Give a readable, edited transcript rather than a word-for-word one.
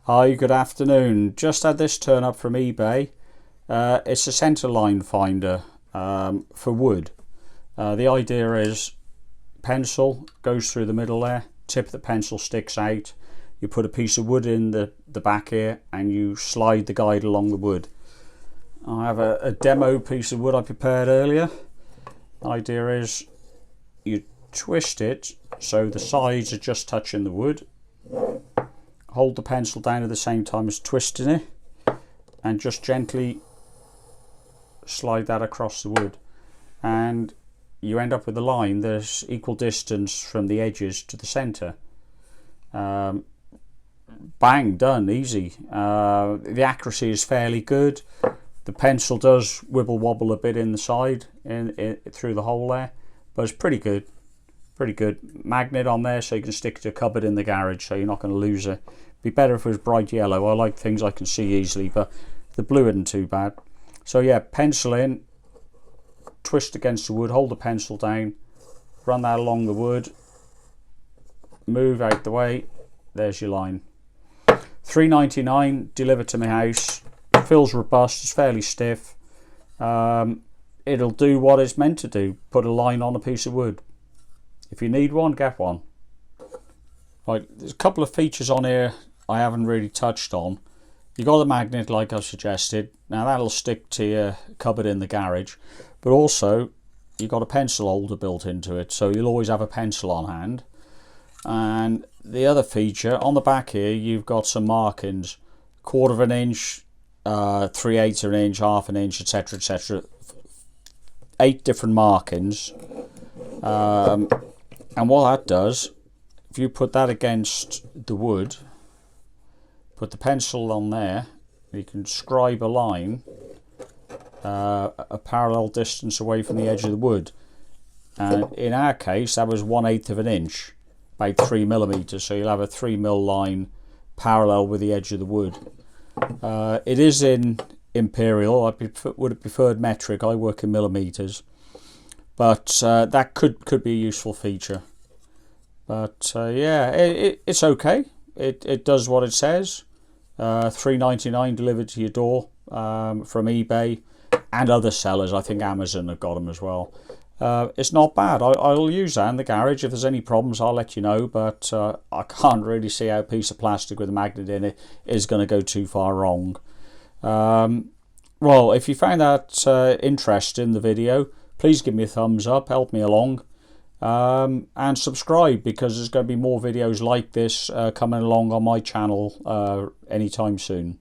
Hi, good afternoon. Just had this turn up from eBay. It's a centre line finder for wood. The idea is pencil goes through the middle there, tip of the pencil sticks out, you put a piece of wood in the back here and you slide the guide along the wood. I have a demo piece of wood I prepared earlier. The idea is you twist it so the sides are just touching the wood. Hold the pencil down at the same time as twisting it and just gently slide that across the wood, and you end up with a line that's equal distance from the edges to the centre. Bang, done, easy. The accuracy is fairly good. The pencil does wibble wobble a bit in the side through the hole there, but it's pretty good. Pretty good. Magnet on there so you can stick it to a cupboard in the garage so you're not going to lose it. Be better if it was bright yellow. I like things I can see easily, but the blue isn't too bad. So yeah, pencil in, twist against the wood, hold the pencil down, run that along the wood, move out the way, there's your line. $3.99 delivered to my house. Feels robust, it's fairly stiff. It'll do what it's meant to do, put a line on a piece of wood. If you need one, get one. Right, there's a couple of features on here I haven't really touched on. You got the magnet like I suggested. Now that'll stick to your cupboard in the garage, but also you got a pencil holder built into it, so you'll always have a pencil on hand. And the other feature on the back here, you've got some markings: 1/4 of an inch, 3/8 of an inch, 1/2 an inch, etc., etc. 8 different markings. And what that does, if you put that against the wood, put the pencil on there, you can scribe a line a parallel distance away from the edge of the wood. And in our case, that was 1/8 of an inch, about 3mm. So you'll have a 3mm line parallel with the edge of the wood. It is in imperial. I would have preferred metric. I work in millimeters. But that could be a useful feature. But yeah, it's okay. It does what it says. $3.99 delivered to your door from eBay and other sellers. I think Amazon have got them as well. It's not bad. I'll use that in the garage. If there's any problems, I'll let you know. But I can't really see how a piece of plastic with a magnet in it is going to go too far wrong. Well, if you found that interesting, the video, please give me a thumbs up, help me along, and subscribe, because there's going to be more videos like this coming along on my channel anytime soon.